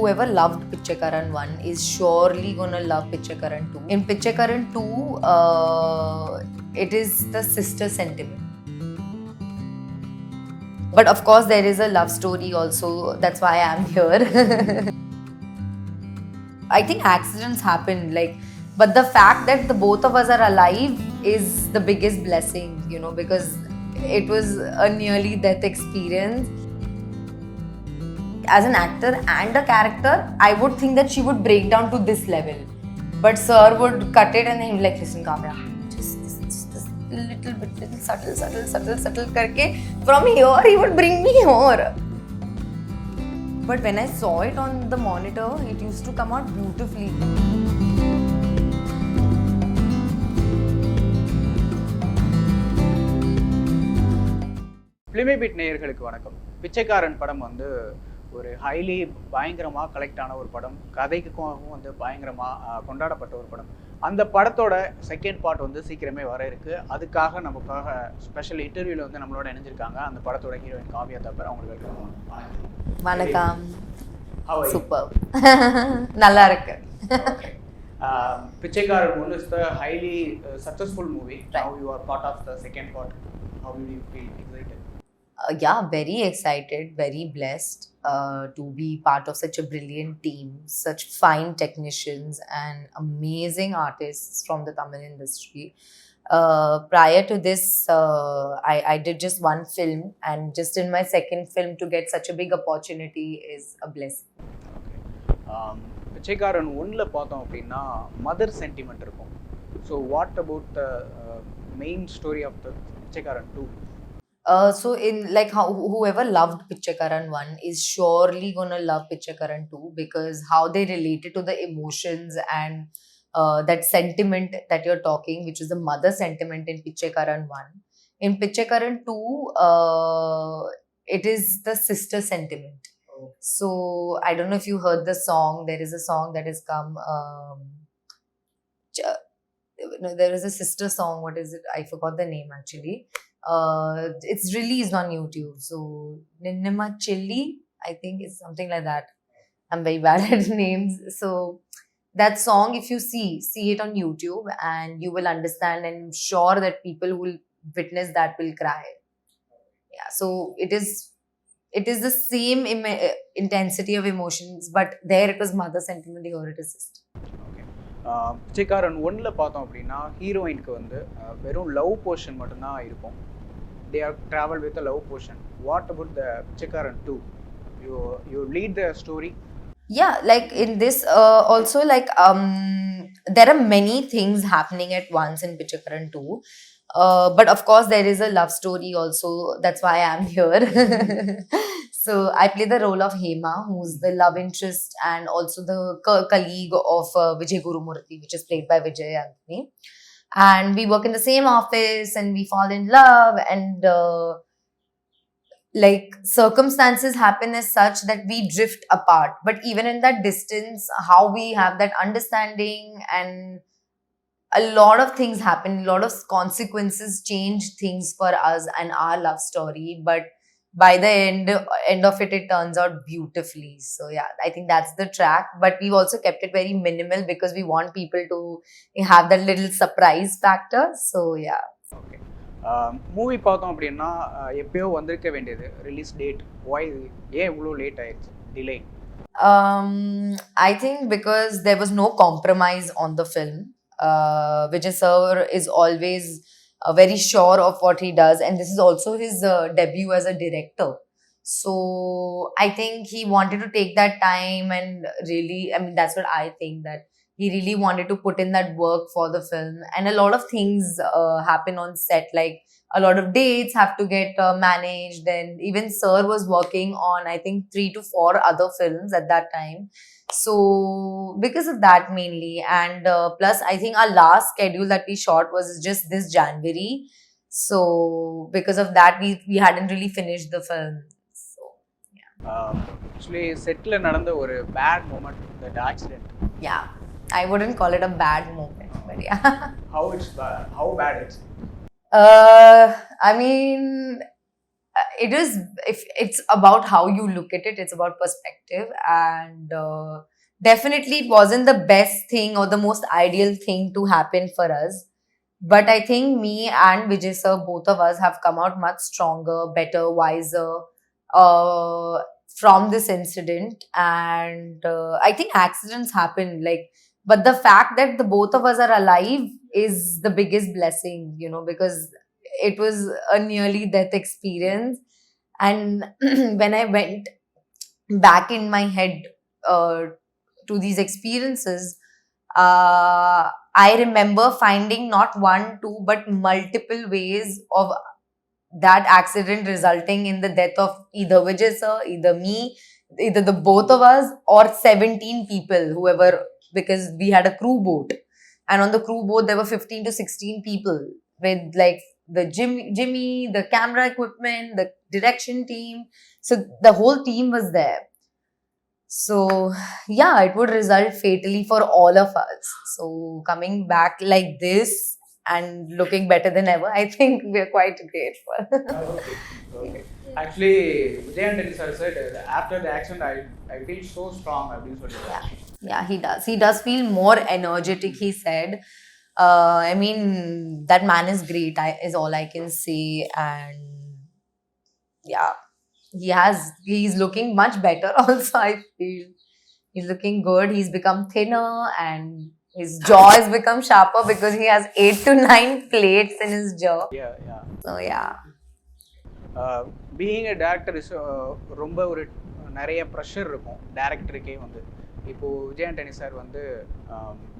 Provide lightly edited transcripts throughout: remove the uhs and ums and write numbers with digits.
whoever loved Pichaikaran 1 is surely gonna love Pichaikaran 2. In Pichaikaran 2, it is the sister sentiment. But of course, there is a love story also. That's why I am here. I think accidents happen, but the fact that the both of us are alive is the biggest blessing, because it was a nearly death experience. As an actor and a character, I would think that she would break down to this level. But sir would cut it and he'd be like, listen, Kavya, just this little subtle karke. From here, he would bring me here. But when I saw it on the monitor, it used to come out beautifully. Filmy bit நேயர்களுக்கு வணக்கம். பிச்சைக்காரன் படம் வந்து ஒரு highly பயங்கரமாக collect ஆன ஒரு படம், கதைக்கும் வந்து பயங்கரமாக கொண்டாடப்பட்ட ஒரு படம். அந்த படத்தோட செகண்ட் பார்ட் வந்து சீக்கிரமே வர இருக்கு. அதுக்காக நமக்காக ஸ்பெஷல் இன்டர்வியூவில் வந்து நம்மளோட இணைஞ்சிருக்காங்க அந்த படத்தோட ஹீரோயின் காவ்யா தாப்பர். அவங்களுக்கு வணக்கம். சூப்பர். நல்லா இருக்கு. Pichaikaran 1 is the highly successful movie. Right. Now you are part of the second part. How do you feel? Excited? Yeah, very excited, very blessed to be part of such a brilliant team, such fine technicians and amazing artists from the Tamil industry. Prior to this, I did just one film, and just in my second film to get such a big opportunity is a blessing. Okay. Pichaikaran 1ல பார்த்தோம் அப்படின்னா mother sentiment இருக்கும். So what about the main story of the Pichaikaran 2? So in whoever loved Pichaikaran 1 is surely gonna love Pichaikaran 2 because how they related to the emotions and that sentiment that you're talking, which is the mother sentiment in Pichaikaran 1. In Pichaikaran 2, it is the sister sentiment. So I don't know if you heard the song. There is a song that has come. There is a sister song. What is it? I forgot the name actually. It's released on YouTube. So Ninnima Chilli, I think it's something like that. I'm very bad at names. So that song, if you see it on YouTube, and you will understand, and I'm sure that people who will witness that will cry. Yeah. So it is the same intensity of emotions, but there it was mother sentiment, here it is sister. பிச்சைக்காரன் 1ல பார்த்தோம் அப்படின்னா ஹீரோயினுக்கு வந்து வெறும் love portion மட்டும்தான் இருக்கும். They are travel with a love portion. What about the Pichaikaran 2? You lead the story. Yeah, like in this also there are many things happening at once in Pichaikaran 2. But of course there is a love story also. That's why I am here. So I play the role of Hema, who's the love interest and also the colleague of Vijay Gurumurthy, which is played by Vijay Anthony. And we work in the same office and we fall in love, and circumstances happen as such that we drift apart. But even in that distance, how we have that understanding, and a lot of things happen, a lot of consequences change things for us and our love story. But by the end of it turns out beautifully. So yeah, I think that's the track. But we've also kept it very minimal because we want people to have that little surprise factor. So yeah. Okay. Movie பார்த்தோம் அப்படின்னா எப்பயோ வந்திருக்க வேண்டியது release date. Why ஏன் இவ்வளோ late ஆயிடுச்சு, delay? I think because there was no compromise on the film. Vijay sir is always very sure of what he does, and this is also his debut as a director. So I think he wanted to take that time and really, that's what I think, that he really wanted to put in that work for the film. And a lot of things happen on set, like a lot of dates have to get managed, and even sir was working on I think 3 to 4 other films at that time. So because of that mainly, and plus I think our last schedule that we shot was just this January. So because of that we hadn't really finished the film. So yeah. Actually setல நடந்த ஒரு bad moment, that accident. Yeah, I wouldn't call it a bad moment, but yeah. How bad it's? I mean, it is, if it's about how you look at it, it's about perspective. And definitely it wasn't the best thing or the most ideal thing to happen for us. But I think me and Vijay sir, both of us, have come out much stronger, better, wiser uh, from this incident. And I think accidents happen, like, but the fact that the both of us are alive is the biggest blessing, because it was a nearly death experience. And when I went back in my head uh, to these experiences, I remember finding not one, two, but multiple ways of that accident resulting in the death of either Vijay sir, either me, either the both of us, or 17 people, whoever, because we had a crew boat. And on the crew boat, there were 15 to 16 people with like the Jimmy, the camera equipment, the direction team. So the whole team was there. So, yeah, it would result fatally for all of us. So, coming back like this and looking better than ever, I think we're quite grateful. Okay. Okay. Actually, Vijay Antony sir said after the accident, I feel so strong. அப்படின்னு Yeah, சொல்லியிருக்காரு. yeah, he does. He does feel more energetic, he said. I mean, that man is great, is all I can say. And yeah, he's looking much better also, I feel. He's looking good. He's become thinner and his jaw has become sharper because he has 8 to 9 plates in his jaw. Yeah, yeah. So, yeah. Being a director is ரொம்ப ஒரு நிறைய pressure இருக்கும் டேரக்டருக்கே வந்து. இப்போது Vijay Antony sir வந்து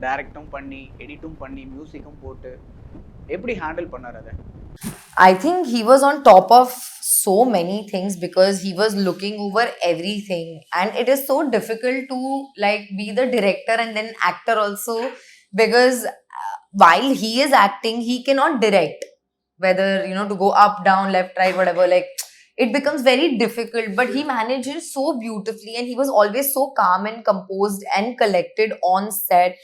டேரக்டும் பண்ணி எடிட்டும் பண்ணி மியூசிக்கும் போட்டு எப்படி ஹேண்டில் பண்ணார் அதை? I think he was on top of so many things because he was looking over everything. And it is so difficult to like be the director and then actor also, because while he is acting, he cannot direct. Whether, to go up, down, left, right, whatever, like, it becomes very difficult. But he manages so beautifully, and he was always so calm and composed and collected on set,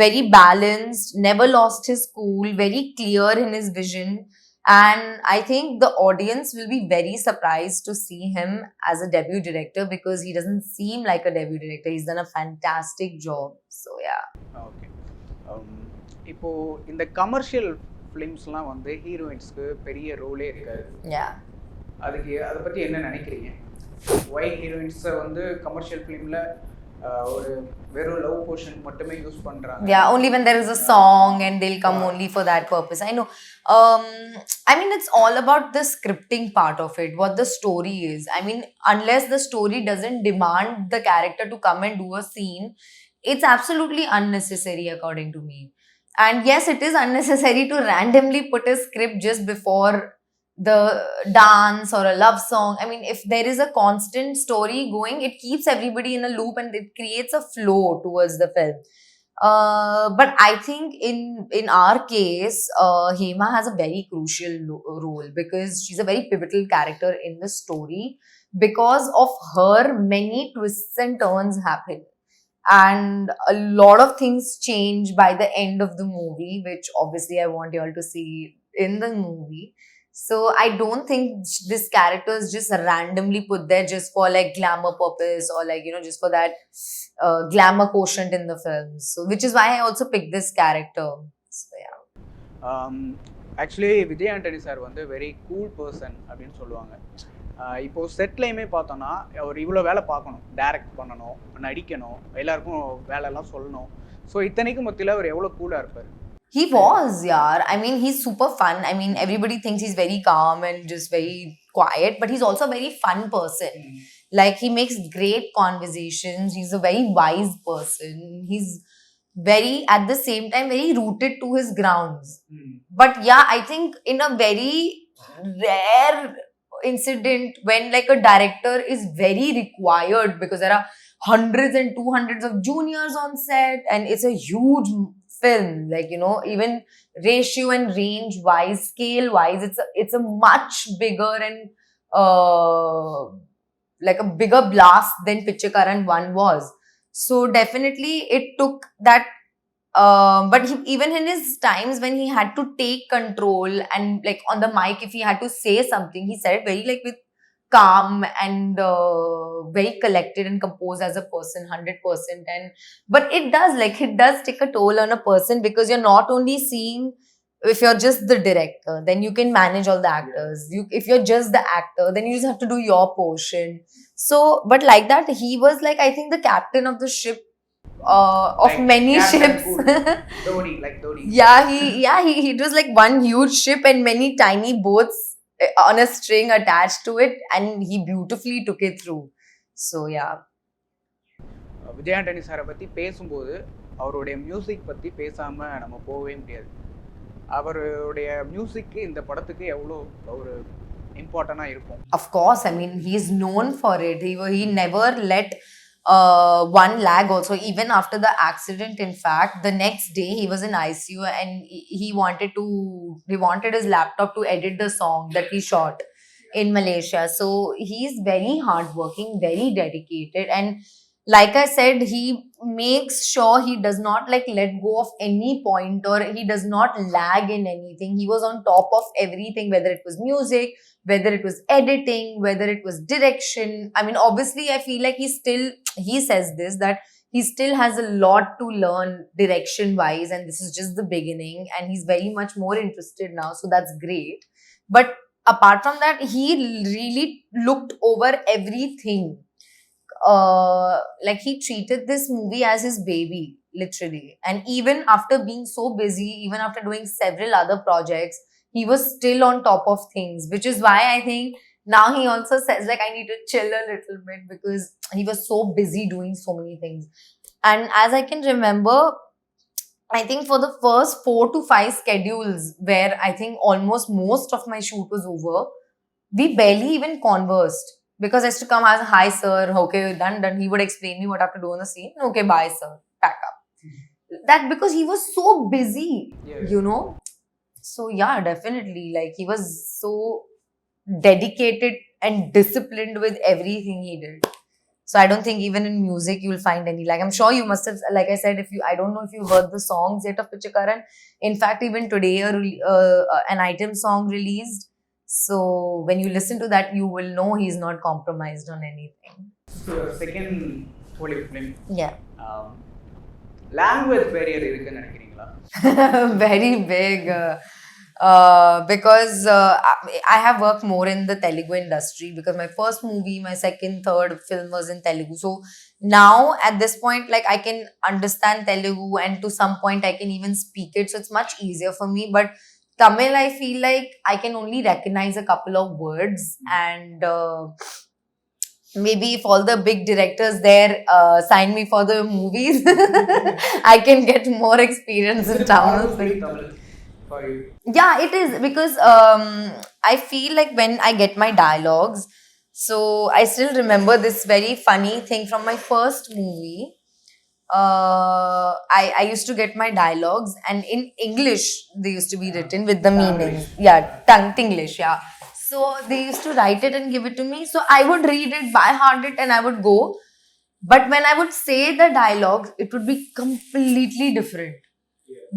very balanced, never lost his cool, very clear in his vision. And I think the audience will be very surprised to see him as a debut director, because he doesn't seem like a debut director. He's done a fantastic job. So, yeah. Okay. இப்போது இந்த commercial ஃபிலிம்ஸ்லாம் வந்து ஹீரோயின்ஸ்க்கு பெரிய ரோலே இருக்காது. Yeah. அதை பற்றி என்ன நினைக்கிறீங்க? Y ஹீரோயின்ஸை வந்து கமர்ஷியல் ஃபிலிமில் ஒரு வெறும் லவ் போர்ஷன் மட்டுமே யூஸ் பண்ணுறாங்க? Yeah, only when there is a song and they'll come only for that purpose. I know. I mean, it's all about the scripting part of it, what the story is. I mean, unless the story doesn't demand the character to come and do a scene, it's absolutely unnecessary, according to me. And yes, it is unnecessary to randomly put a script just before the dance or a love song. I mean, if there is a constant story going, it keeps everybody in a loop and it creates a flow towards the film. But I think in our case, Hema has a very crucial role, because she's a very pivotal character in the story. Because of her, many twists and turns happen. And a lot of things change by the end of the movie, which obviously I want you all to see in the movie. So I don't think this character is just randomly put there just for like glamour purpose, or like, just for that glamour quotient in the film. So which is why I also picked this character. So, yeah. Actually Vijay Antony sir வந்து very cool person அப்படின்னு சொல்லுவாங்க. இப்போது செட்லேயுமே பார்த்தோன்னா அவர் இவ்வளோ வேலை பார்க்கணும், direct பண்ணணும், நடிக்கணும், எல்லாருக்கும் வேலைலாம் சொல்லணும். ஸோ இத்தனைக்கும் மத்தியில் அவர் எவ்வளோ கூலாக இருப்பார்? He was, yeah. I mean, he's super fun. I mean, everybody thinks he's very calm and just very quiet, but he's also a very fun person. Like, he makes great conversations. He's a very wise person. He's very, at the same time, very rooted to his grounds. But yeah, I think in a very rare incident when like a director is very required, because there are hundreds and 200s of juniors on set, and it's a huge film, like, even ratio and range wise, scale wise, it's a much bigger and like a bigger blast than Pichaikaran 1 was. So definitely it took that, but even in his times when he had to take control and like on the mic, if he had to say something, he said it very like with calm and very collected and composed as a person, 100%. And but it does take a toll on a person, because you're not only seeing, if you're just the director, then you can manage all the actors. If you're just the actor, then you just have to do your portion. So, but like that, he was like, I think, the captain of the ship, of Like many Captain ships. Cool. Dhoni, like Dhoni. It was like one huge ship and many tiny boats on a string attached to it, and he beautifully took it through. So yeah. Vijay Antony சாரை பற்றி பேசும்போது அவருடைய music பற்றி பேசாமல் நம்ம போகவே முடியாது. அவருடைய மியூசிக்கு இந்த படத்துக்கு எவ்வளோ ஒரு இம்பார்ட்டண்டாக இருக்கும். Of course, I mean, he's known for it. He never let one lag also. Even after the accident, in fact, the next day he was in ICU, and he wanted his laptop to edit the song that we shot in Malaysia. So he's very hardworking, very dedicated, and like I said, he makes sure he does not like let go of any point, or he does not lag in anything. He was on top of everything, whether it was music, whether it was editing, whether it was direction. I mean, obviously, I feel like he says this, that he still has a lot to learn direction wise, and this is just the beginning, and he's very much more interested now. So that's great. But apart from that, he really looked over everything. Like, he treated this movie as his baby, literally. And even after being so busy, even after doing several other projects, he was still on top of things, which is why I think now he also says like, I need to chill a little bit, because he was so busy doing so many things. And as I can remember, I think for the first 4 to 5 schedules, where I think almost most of my shoot was over, we barely even conversed, because I used to come as, hi sir, okay, done. He would explain me what I have to do on the scene. Okay, bye sir, pack up. That because he was so busy, you know. So yeah, definitely, like, he was so dedicated and disciplined with everything he did. So I don't think even in music you'll find any, like, I'm sure you must have, like I said, I don't know if you heard the songs yet of Pichaikaran. In fact, even today an item song released. So when you listen to that, you will know he's not compromised on anything. So second Hollywood film. Yeah. Language barrier இருக்குன்னு நினைக்கிறீங்களா? Very big. Because I have worked more in the Telugu industry, because my first movie, my second, third film was in Telugu. So now at this point, like, I can understand Telugu, and to some point I can even speak it. So it's much easier for me. But Tamil, I feel like I can only recognize a couple of words, and maybe if all the big directors there sign me for the movies, I can get more experience in Tamil. For you. Yeah, it is, because I feel like when I get my dialogues, so I still remember this very funny thing from my first movie. I used to get my dialogues, and in English they used to be written with the meaning. Yeah, Tinglish, yeah. So they used to write it and give it to me. So I would read it, by heart it, and I would go. But when I would say the dialogues, it would be completely different.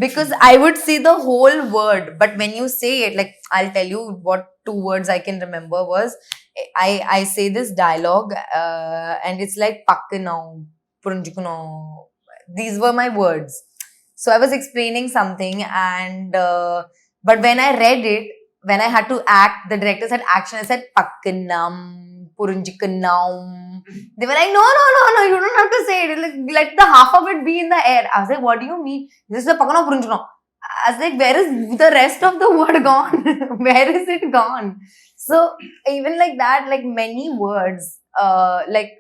Because I would see the whole word, but when you say it, like, I'll tell you what 2 words I can remember was, I say this dialogue, and it's like pakkanau, purinjikano. These were my words. So I was explaining something, and but when I read it, when I had to act, the director said action, I said pakkanam, purinjikanam. They were like, no, you don't have to say it. Like, let the half of it be in the air. I was like, what do you mean? This is the pakana purinjukano. I was like, where is the rest of the word gone? Where is it gone? So even like that, like, many words, like,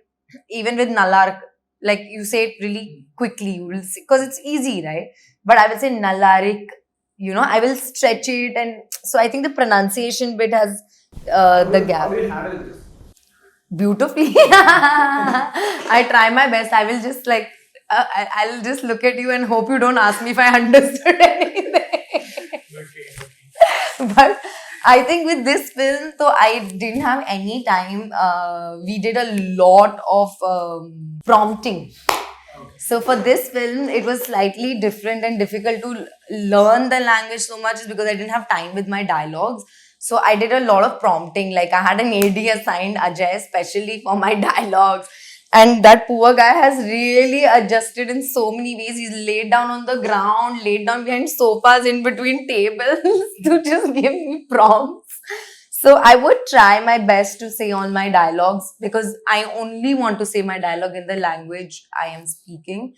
even with nalark, like, you say it really quickly, you will see, because it's easy, right? But I will say nalarik, you know, I will stretch it, and so I think the pronunciation bit has the gap. How will you handle this? Beautifully. I try my best. I will just like, I'll just look at you and hope you don't ask me if I understood anything. Okay. But I think with this film, so I didn't have any time. We did a lot of prompting. So for this film, it was slightly different and difficult to learn the language so much, because I didn't have time with my dialogues. So I did a lot of prompting. Like I had an AD assigned, Ajay, especially for my dialogues. And that poor guy has really adjusted in so many ways. He's laid down on the ground, laid down behind sofas in between tables to just give me prompts. So I would try my best to say all my dialogues because I only want to say my dialogue in the language I am speaking.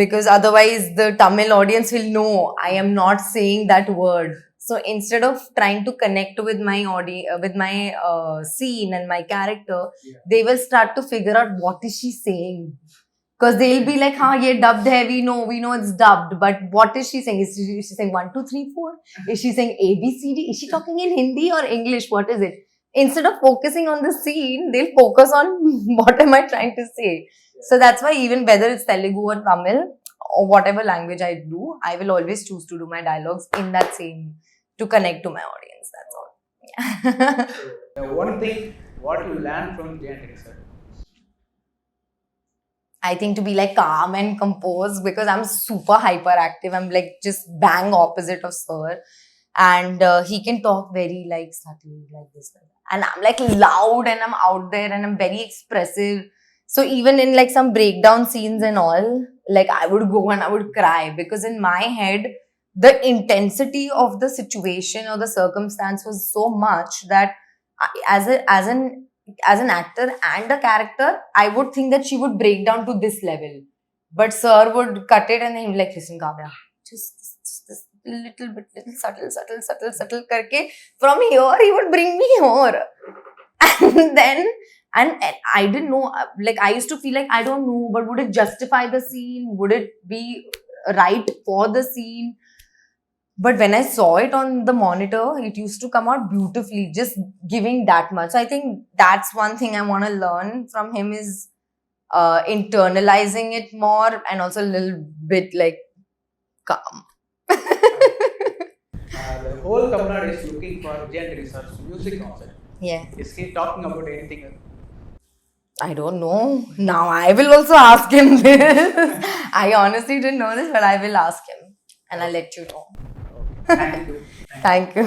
Because otherwise, the Tamil audience will know I am not saying that word. So instead of trying to connect with my with my scene and my character, they will start to figure out what is she saying. Because they'll be like, "Ha, ye dubbed hai. We know it's dubbed. But what is she saying? Is she saying 1, 2, 3, 4? Is she saying A, B, C, D? Is she talking in Hindi or English? What is it?" Instead of focusing on the scene, they'll focus on what am I trying to say. So that's why even whether it's Telugu or Tamil or whatever language I do, I will always choose to do my dialogues in that same to connect to my audience. That's all. Yeah. One thing what you learn from Jayantini sir. I think to be like calm and composed because I'm super hyperactive. I'm like just bang opposite of Sir. And he can talk very like subtly like this. And I'm like loud and I'm out there and I'm very expressive. So even in like some breakdown scenes and all, like I would go and I would cry because in my head, the intensity of the situation or the circumstance was so much that as an actor and a character, I would think that she would break down to this level. But Sir would cut it and then he'd be like, listen, Kavya, just this little bit, little subtle karke. From here, he would bring me here. And then, and I didn't know, like, I used to feel like, I don't know, but would it justify the scene? Would it be right for the scene? But when I saw it on the monitor, it used to come out beautifully, just giving that much. So I think that's one thing I want to learn from him is internalizing it more and also a little bit like calm. The whole Tamil Nadu is looking for Jayantini sir's music concert. Yeah. Is he talking about anything? I don't know. Now I will also ask him this. I honestly didn't know this, but I will ask him and I'll let you know. Okay. Thank you. Thank you.